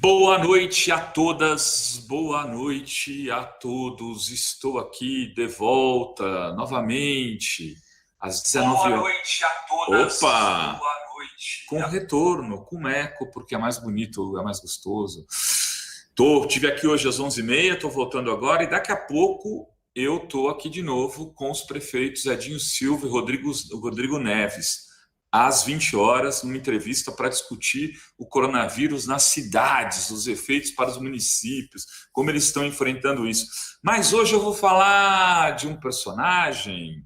Boa noite a todas, boa noite a todos. Estou aqui de volta novamente às 19 horas. Boa noite a todas. Opa! Boa noite. Com retorno, com eco, porque é mais bonito, é mais gostoso. Tive aqui hoje às 11h30, estou voltando agora e daqui a pouco eu estou aqui de novo com os prefeitos Edinho Silva e Rodrigo Neves, às 20 horas, numa entrevista para discutir o coronavírus nas cidades, os efeitos para os municípios, como eles estão enfrentando isso. Mas hoje eu vou falar de um personagem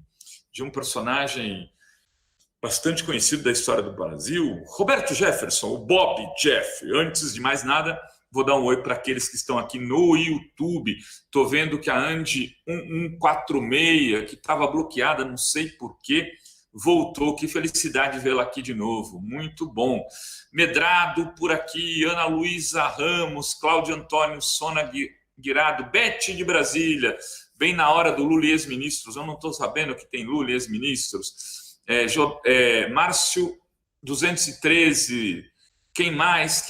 bastante conhecido da história do Brasil, Roberto Jefferson, o Bob Jeff. Antes de mais nada, vou dar um oi para aqueles que estão aqui no YouTube. Estou vendo que a Andy 1146, que estava bloqueada, não sei porquê, voltou. Que felicidade vê-la aqui de novo. Muito bom. Medrado por aqui, Ana Luísa Ramos, Cláudio Antônio Sona Guirado, Beth de Brasília, bem na hora do Lula e ex-ministros. Eu não estou sabendo que tem Lula e ex-ministros. Márcio 213, quem mais?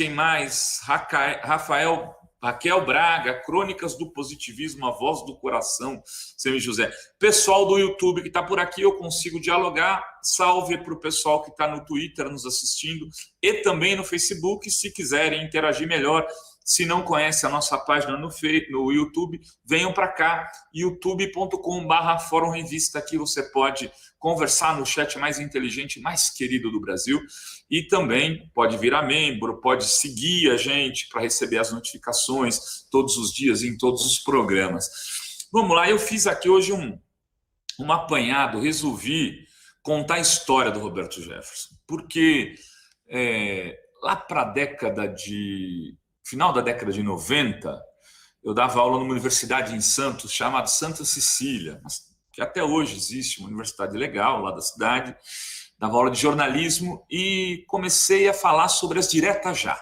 Raquel Braga, Crônicas do Positivismo, a voz do coração, Semi José. Pessoal do YouTube que está por aqui, eu consigo dialogar. Salve para o pessoal que está no Twitter nos assistindo e também no Facebook, se quiserem interagir melhor. Se não conhece a nossa página no YouTube, venham para cá, youtube.com/Fórum Revista. Aqui você pode conversar no chat mais inteligente, mais querido do Brasil. E também pode virar membro, pode seguir a gente para receber as notificações todos os dias em todos os programas. Vamos lá, eu fiz aqui hoje um apanhado, resolvi contar a história do Roberto Jefferson, porque lá para final da década de 90, eu dava aula numa universidade em Santos chamada Santa Cecília, que até hoje existe, uma universidade legal lá da cidade. Dava aula de jornalismo e comecei a falar sobre as diretas já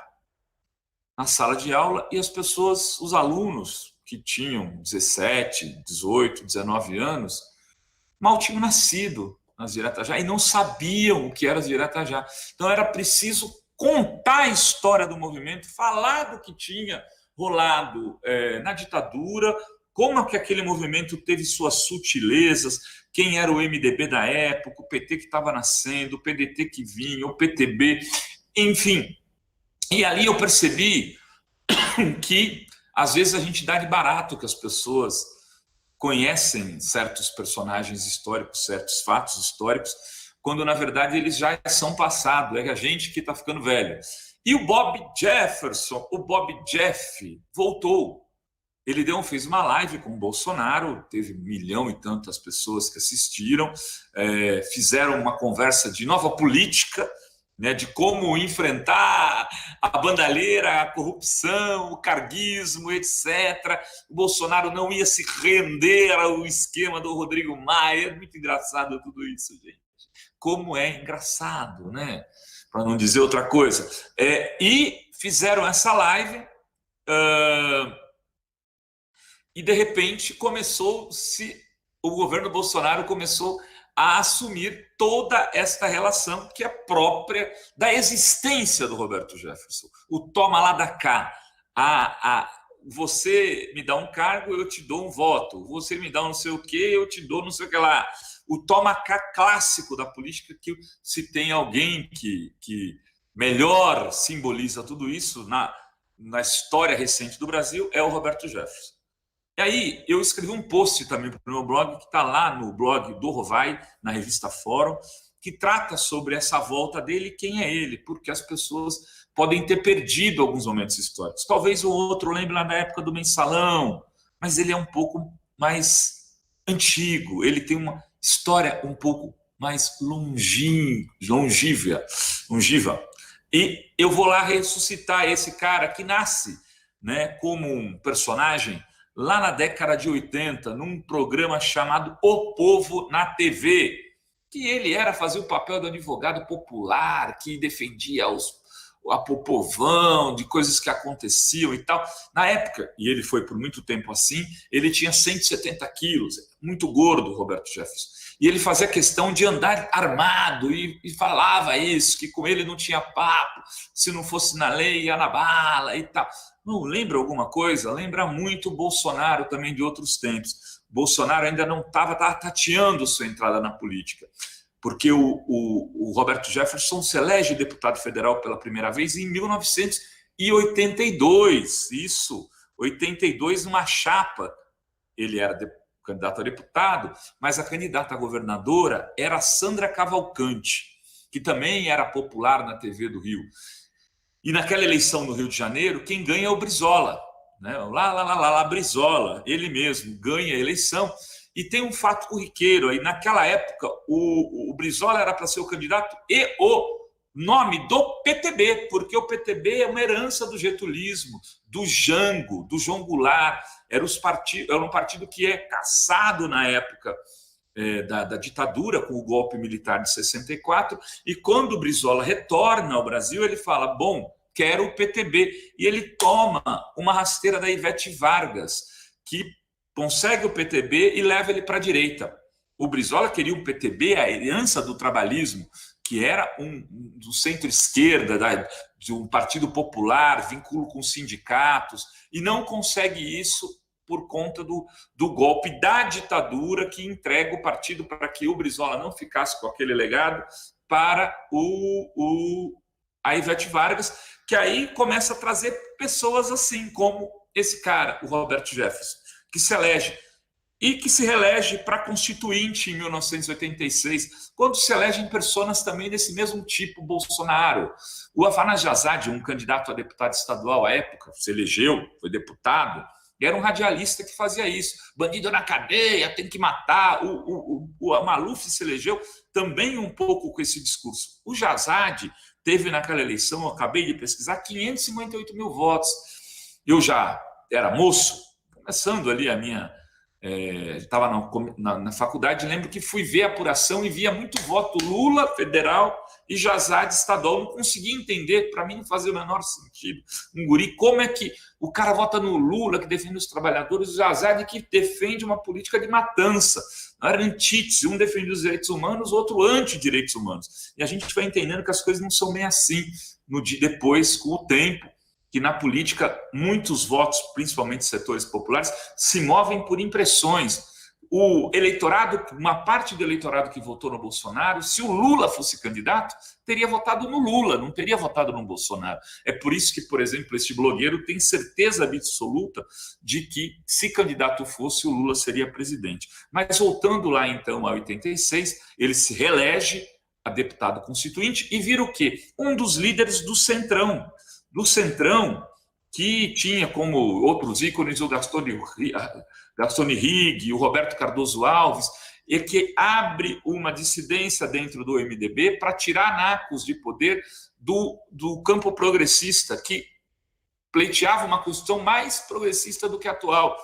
na sala de aula, e as pessoas, os alunos que tinham 17, 18, 19 anos, mal tinham nascido nas diretas já e não sabiam o que era as diretas já. Então era preciso contar a história do movimento, falar do que tinha rolado na ditadura, como que aquele movimento teve suas sutilezas, quem era o MDB da época, o PT que estava nascendo, o PDT que vinha, o PTB, enfim. E ali eu percebi que, às vezes, a gente dá de barato que as pessoas conhecem certos personagens históricos, certos fatos históricos, quando, na verdade, eles já são passado, é a gente que está ficando velho. E o Bob Jefferson, o Bob Jeff, voltou. Ele fez uma live com o Bolsonaro, teve 1 milhão e tantas pessoas que assistiram, fizeram uma conversa de nova política, né, de como enfrentar a bandalheira, a corrupção, o carguismo, etc. O Bolsonaro não ia se render ao esquema do Rodrigo Maia. É muito engraçado tudo isso, gente. Como é engraçado, né? Para não dizer outra coisa. E fizeram essa live... E, de repente, o governo Bolsonaro começou a assumir toda esta relação que é própria da existência do Roberto Jefferson. O toma lá da cá. Você me dá um cargo, eu te dou um voto. Você me dá um não sei o quê, eu te dou não sei o que lá. O toma cá clássico da política, que se tem alguém que melhor simboliza tudo isso na história recente do Brasil, é o Roberto Jefferson. E aí, eu escrevi um post também para o meu blog, que está lá no blog do Rovai, na revista Fórum, que trata sobre essa volta dele e quem é ele, porque as pessoas podem ter perdido alguns momentos históricos. Talvez o outro lembre lá da época do Mensalão, mas ele é um pouco mais antigo, ele tem uma história um pouco mais longínqua. E eu vou lá ressuscitar esse cara que nasce, né, como um personagem lá na década de 80, num programa chamado O Povo na TV, que ele fazia o papel do advogado popular, que defendia o povão, de coisas que aconteciam e tal. Na época, e ele foi por muito tempo assim, ele tinha 170 quilos, muito gordo, Roberto Jefferson. E ele fazia questão de andar armado e falava isso, que com ele não tinha papo, se não fosse na lei, ia na bala e tal. Não lembra alguma coisa? Lembra muito o Bolsonaro também de outros tempos. Bolsonaro ainda não estava tateando sua entrada na política, porque o Roberto Jefferson se elege deputado federal pela primeira vez em 1982. Isso, 82, numa chapa. Ele era candidato a deputado, mas a candidata a governadora era Sandra Cavalcante, que também era popular na TV do Rio. E naquela eleição no Rio de Janeiro, quem ganha é o Brizola, né? Lá, Brizola, ele mesmo ganha a eleição. E tem um fato corriqueiro aí, naquela época, o Brizola era para ser o candidato e o nome do PTB, porque o PTB é uma herança do getulismo, do Jango, do João Goulart, era um partido que é caçado na época da ditadura, com o golpe militar de 64, e quando o Brizola retorna ao Brasil, ele fala, bom, quero o PTB, e ele toma uma rasteira da Ivete Vargas, que consegue o PTB e leva ele para a direita. O Brizola queria o PTB, a herança do trabalhismo, que era do centro-esquerda, de um partido popular, vínculo com sindicatos, e não consegue isso por conta do golpe da ditadura que entrega o partido para que o Brizola não ficasse com aquele legado para a Ivete Vargas, que aí começa a trazer pessoas assim, como esse cara, o Roberto Jefferson, que se elege e que se reelege para constituinte em 1986, quando se elegem pessoas também desse mesmo tipo, Bolsonaro. O Afanasio Azad, um candidato a deputado estadual à época, se elegeu, foi deputado, e era um radialista que fazia isso. Bandido na cadeia, tem que matar. O Maluf se elegeu também um pouco com esse discurso. O Azad teve naquela eleição, eu acabei de pesquisar, 558 mil votos. Eu já era moço, começando ali a minha... estava na faculdade, lembro que fui ver a apuração e via muito voto Lula federal e Azad estadual. Não conseguia entender, para mim não fazia o menor sentido. Um guri, como é que o cara vota no Lula, que defende os trabalhadores, o Azad que defende uma política de matança? Não era antítese, um defende os direitos humanos, o outro anti-direitos humanos. E a gente vai entendendo que as coisas não são bem assim depois, com o tempo, que na política muitos votos, principalmente setores populares, se movem por impressões. O eleitorado, uma parte do eleitorado que votou no Bolsonaro, se o Lula fosse candidato, teria votado no Lula, não teria votado no Bolsonaro. É por isso que, por exemplo, este blogueiro tem certeza absoluta de que, se candidato fosse, o Lula seria presidente. Mas voltando lá, então, a 86, ele se reelege a deputado constituinte e vira o quê? Um dos líderes do Centrão, que tinha como outros ícones o Gastone Rigg, o Roberto Cardoso Alves, e que abre uma dissidência dentro do MDB para tirar nacos de poder do campo progressista, que pleiteava uma Constituição mais progressista do que a atual,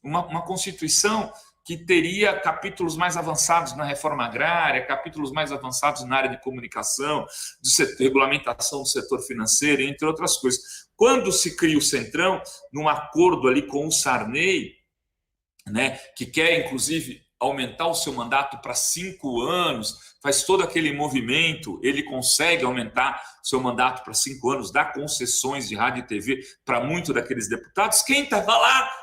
uma Constituição que teria capítulos mais avançados na reforma agrária, capítulos mais avançados na área de comunicação, de regulamentação do setor financeiro, entre outras coisas. Quando se cria o Centrão, num acordo ali com o Sarney, né, que quer, inclusive, aumentar o seu mandato para 5 anos, faz todo aquele movimento, ele consegue aumentar seu mandato para 5 anos, dá concessões de rádio e TV para muitos daqueles deputados. Quem estava lá?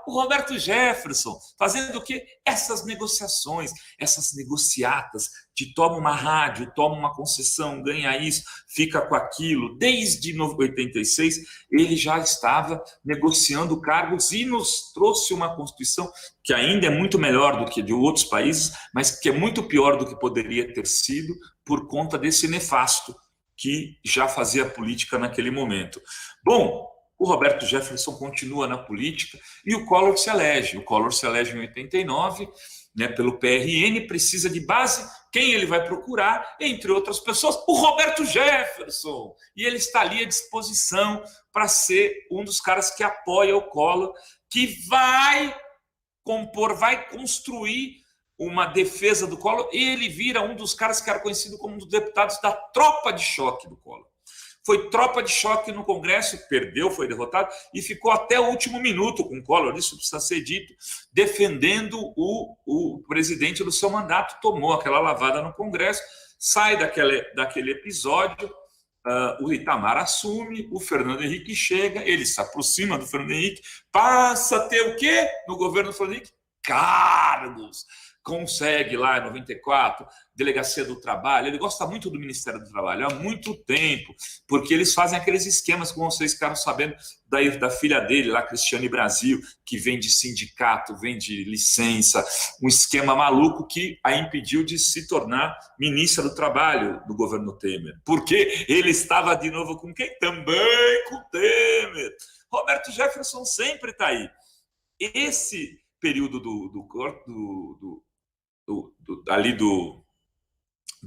O Roberto Jefferson, fazendo o quê? Essas negociações, essas negociatas de toma uma rádio, toma uma concessão, ganha isso, fica com aquilo. Desde 86, ele já estava negociando cargos e nos trouxe uma Constituição que ainda é muito melhor do que de outros países, mas que é muito pior do que poderia ter sido por conta desse nefasto que já fazia política naquele momento. Bom, o Roberto Jefferson continua na política e o Collor se elege. O Collor se elege em 89, né, pelo PRN, precisa de base. Quem ele vai procurar? Entre outras pessoas, o Roberto Jefferson. E ele está ali à disposição para ser um dos caras que apoia o Collor, que vai construir uma defesa do Collor, e ele vira um dos caras que era conhecido como um dos deputados da tropa de choque do Collor. foi tropa de choque no Congresso, perdeu, foi derrotado, e ficou até o último minuto com o Collor, isso precisa ser dito, defendendo o presidente do seu mandato, tomou aquela lavada no Congresso, sai daquele episódio, o Itamar assume, o Fernando Henrique chega, ele se aproxima do Fernando Henrique, passa a ter o quê no governo do Fernando Henrique? Cargos. Consegue lá em 94, Delegacia do Trabalho. Ele gosta muito do Ministério do Trabalho há muito tempo, porque eles fazem aqueles esquemas, como vocês ficaram sabendo, da filha dele, lá, Cristiane Brasil, que vem de sindicato, vem de licença, um esquema maluco que a impediu de se tornar ministra do Trabalho do governo Temer. Porque ele estava de novo com quem? Também com Temer. Roberto Jefferson sempre está aí. Esse período do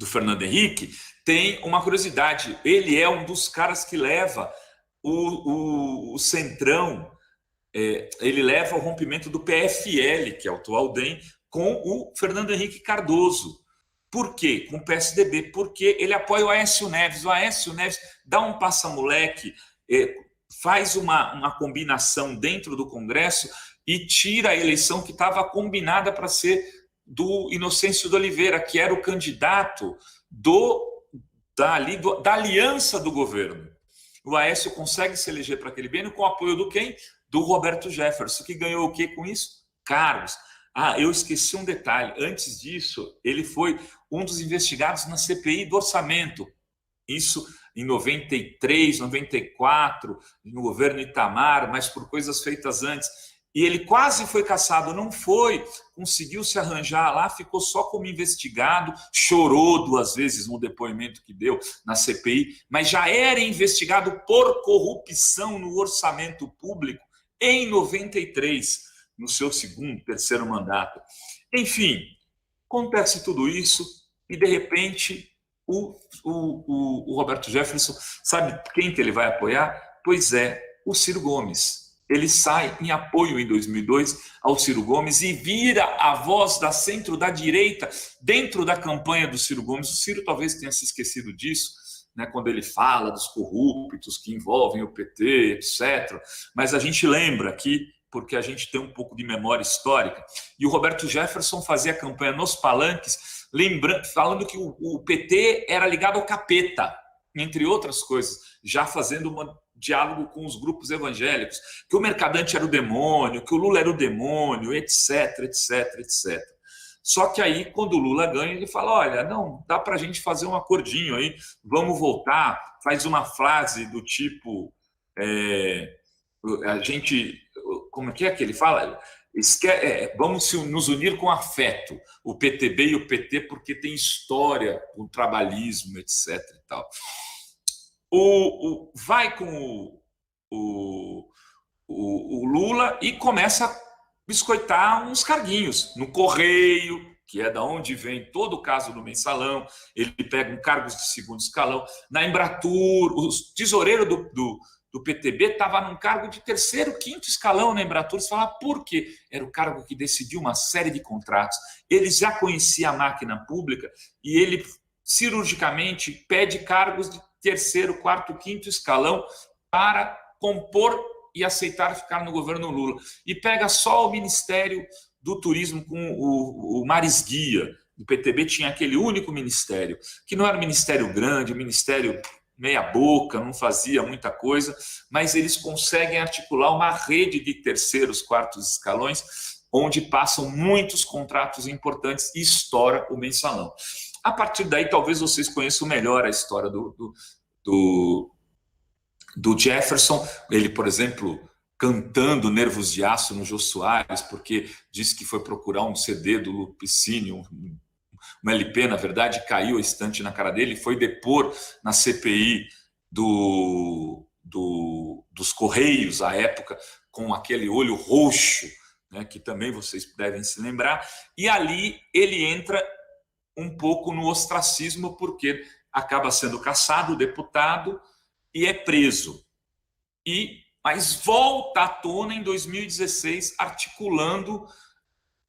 Fernando Henrique tem uma curiosidade. Ele é um dos caras que leva o Centrão, ele leva o rompimento do PFL, que é o atual DEM, com o Fernando Henrique Cardoso. Por quê? Com o PSDB. Porque ele apoia o Aécio Neves. O Aécio Neves dá um passa-moleque, faz uma combinação dentro do Congresso e tira a eleição que estava combinada para ser do Inocêncio de Oliveira, que era o candidato da aliança do governo. O Aécio consegue se eleger para aquele biênio com o apoio do quem? Do Roberto Jefferson, que ganhou o quê com isso? Cargos. Eu esqueci um detalhe. Antes disso, ele foi um dos investigados na CPI do orçamento. Isso em 93, 94, no governo Itamar, mas por coisas feitas antes. E ele quase foi cassado, não foi, conseguiu se arranjar lá, ficou só como investigado, chorou 2 vezes no depoimento que deu na CPI, mas já era investigado por corrupção no orçamento público em 93, no seu terceiro mandato. Enfim, acontece tudo isso e, de repente, o Roberto Jefferson, sabe quem que ele vai apoiar? Pois é, o Ciro Gomes. Ele sai em apoio em 2002 ao Ciro Gomes e vira a voz da centro da direita dentro da campanha do Ciro Gomes. O Ciro talvez tenha se esquecido disso, né, quando ele fala dos corruptos que envolvem o PT, etc. Mas a gente lembra aqui, porque a gente tem um pouco de memória histórica. E o Roberto Jefferson fazia campanha nos palanques, falando que o PT era ligado ao capeta, entre outras coisas, já fazendo diálogo com os grupos evangélicos, que o Mercadante era o demônio, que o Lula era o demônio, etc, etc, etc. Só que aí, quando o Lula ganha, ele fala, olha, não, dá para a gente fazer um acordinho aí, vamos voltar, faz uma frase do tipo, a gente, como é que ele fala? Vamos nos unir com afeto, o PTB e o PT, porque tem história, o trabalhismo, etc e tal. Vai com o Lula e começa a biscoitar uns carguinhos no Correio, que é da onde vem todo o caso do Mensalão. Ele pega cargos de segundo escalão. Na Embratur, o tesoureiro do PTB estava num cargo de terceiro, quinto escalão na Embratur. Você fala, por quê? Era o cargo que decidiu uma série de contratos. Ele já conhecia a máquina pública e ele cirurgicamente pede cargos de terceiro, quarto, quinto escalão para compor e aceitar ficar no governo Lula. E pega só o Ministério do Turismo com o Maris Guia. O PTB tinha aquele único ministério, que não era um ministério grande, um ministério meia boca, não fazia muita coisa, mas eles conseguem articular uma rede de terceiros, quartos escalões, onde passam muitos contratos importantes e estoura o Mensalão. A partir daí, talvez vocês conheçam melhor a história do Jefferson. Ele, por exemplo, cantando Nervos de Aço no Jô Soares, porque disse que foi procurar um CD do Lupicínio, um LP, na verdade, caiu a estante na cara dele, foi depor na CPI dos Correios, à época, com aquele olho roxo, né, que também vocês devem se lembrar, e ali ele entra um pouco no ostracismo, porque acaba sendo cassado, deputado, e é preso. Mas volta à tona em 2016, articulando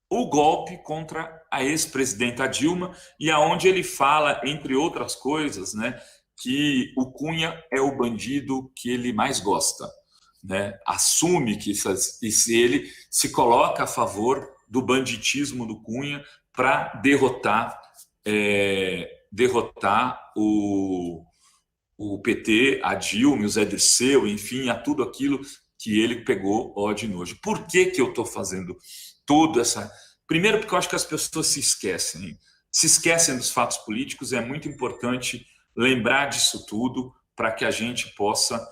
o golpe contra a ex-presidenta Dilma, e aonde ele fala, entre outras coisas, né, que o Cunha é o bandido que ele mais gosta, né? Assume que ele se coloca a favor do banditismo do Cunha para derrotar o PT, a Dilma, o Zé Dirceu, enfim, a tudo aquilo que ele pegou ódio e nojo. Por que eu estou fazendo toda essa... Primeiro, porque eu acho que as pessoas se esquecem dos fatos políticos. É muito importante lembrar disso tudo para que a gente possa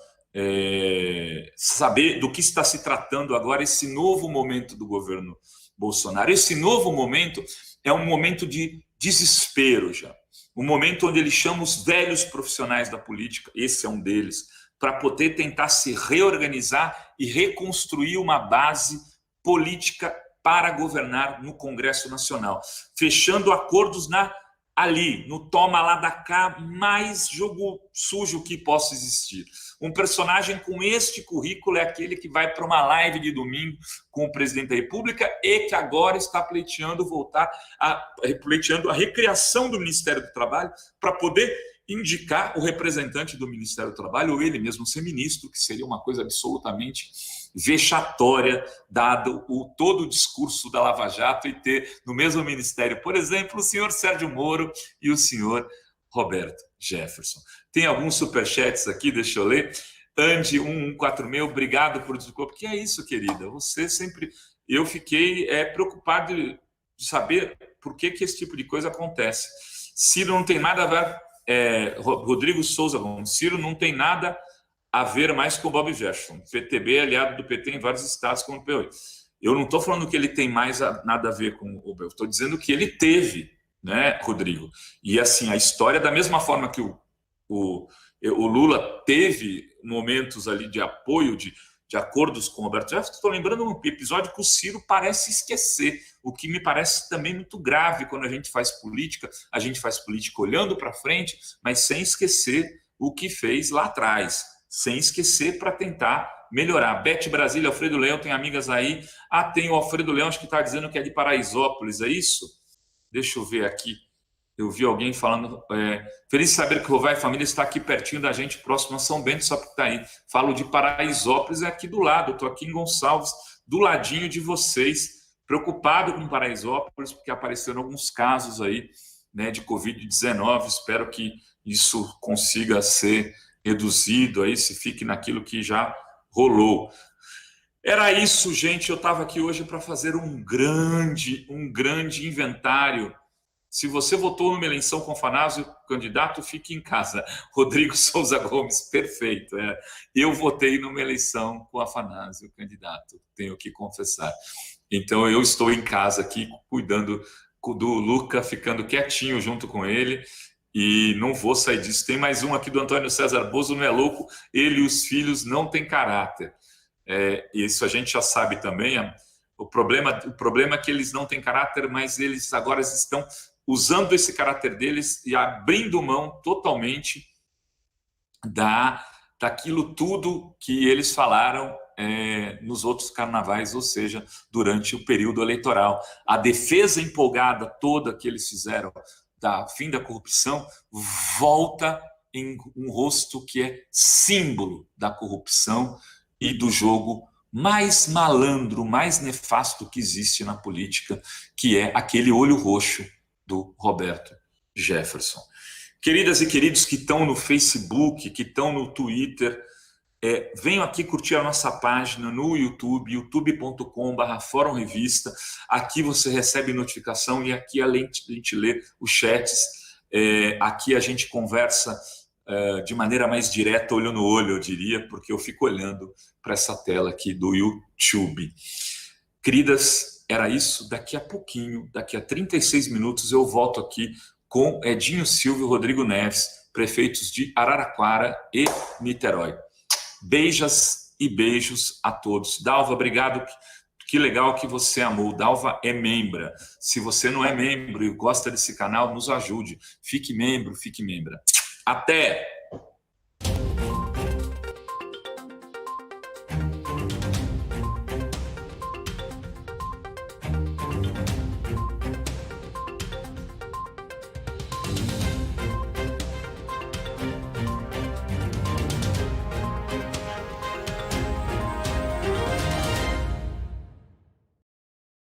saber do que está se tratando agora esse novo momento do governo Bolsonaro. Esse novo momento é um momento de desespero já. Um momento onde ele chama os velhos profissionais da política, esse é um deles, para poder tentar se reorganizar e reconstruir uma base política para governar no Congresso Nacional, fechando acordos ali, no toma lá da cá, mais jogo sujo que possa existir. Um personagem com este currículo é aquele que vai para uma live de domingo com o presidente da República e que agora está pleiteando a recriação do Ministério do Trabalho para poder indicar o representante do Ministério do Trabalho, ou ele mesmo ser ministro, que seria uma coisa absolutamente vexatória, dado todo o discurso da Lava Jato, e ter no mesmo ministério, por exemplo, o senhor Sérgio Moro e o senhor Roberto Jefferson. Tem alguns superchats aqui, deixa eu ler. Andy 1146, obrigado por desculpa. Que é isso, querida? Você sempre... Eu fiquei preocupado de saber por que esse tipo de coisa acontece. Ciro não tem nada a ver... Rodrigo Souza, Ciro não tem nada a ver mais com o Bob Jefferson. PTB é aliado do PT em vários estados como o POI. Eu não estou falando que ele tem nada a ver com o... Eu estou dizendo que ele teve, né, Rodrigo? E assim, a história, da mesma forma que o Lula teve momentos ali de apoio, de acordos com o Roberto Jefferson, estou lembrando um episódio que o Ciro parece esquecer, o que me parece também muito grave quando a gente faz política olhando para frente, mas sem esquecer o que fez lá atrás, sem esquecer para tentar melhorar. Bete Brasília, Alfredo Leão, tem amigas aí. Tem o Alfredo Leão, acho que está dizendo que é de Paraisópolis, é isso? Deixa eu ver aqui. Eu vi alguém falando... feliz de saber que o Rovai Família está aqui pertinho da gente, próximo a São Bento, só porque está aí. Falo de Paraisópolis, é aqui do lado. Estou aqui em Gonçalves, do ladinho de vocês. Preocupado com Paraisópolis, porque apareceram alguns casos aí, né, de Covid-19. Espero que isso consiga ser reduzido, aí se fique naquilo que já rolou. Era isso, gente. Eu estava aqui hoje para fazer um grande inventário. Se você votou numa eleição com Afanásio, candidato, fique em casa. Rodrigo Souza Gomes, perfeito. Eu votei numa eleição com Afanásio, candidato, tenho que confessar. Então, eu estou em casa aqui, cuidando do Luca, ficando quietinho junto com ele, e não vou sair disso. Tem mais um aqui do Antônio César Bozo, não é louco? Ele e os filhos não têm caráter. Isso a gente já sabe também. O problema é que eles não têm caráter, mas eles agora estão usando esse caráter deles e abrindo mão totalmente daquilo tudo que eles falaram nos outros carnavais, ou seja, durante o período eleitoral. A defesa empolgada toda que eles fizeram da fim da corrupção volta em um rosto que é símbolo da corrupção e do jogo mais malandro, mais nefasto que existe na política, que é aquele olho roxo do Roberto Jefferson. Queridas e queridos que estão no Facebook, que estão no Twitter, venham aqui curtir a nossa página no YouTube, youtube.com/Fórum Revista. Aqui você recebe notificação e aqui, além de a gente ler os chats, aqui a gente conversa de maneira mais direta, olho no olho, eu diria, porque eu fico olhando para essa tela aqui do YouTube. Queridas, era isso. Daqui a pouquinho, daqui a 36 minutos, eu volto aqui com Edinho Silva e Rodrigo Neves, prefeitos de Araraquara e Niterói. Beijas e beijos a todos. Dalva, obrigado. Que legal que você amou. Dalva é membra. Se você não é membro e gosta desse canal, nos ajude. Fique membro, fique membra. Até!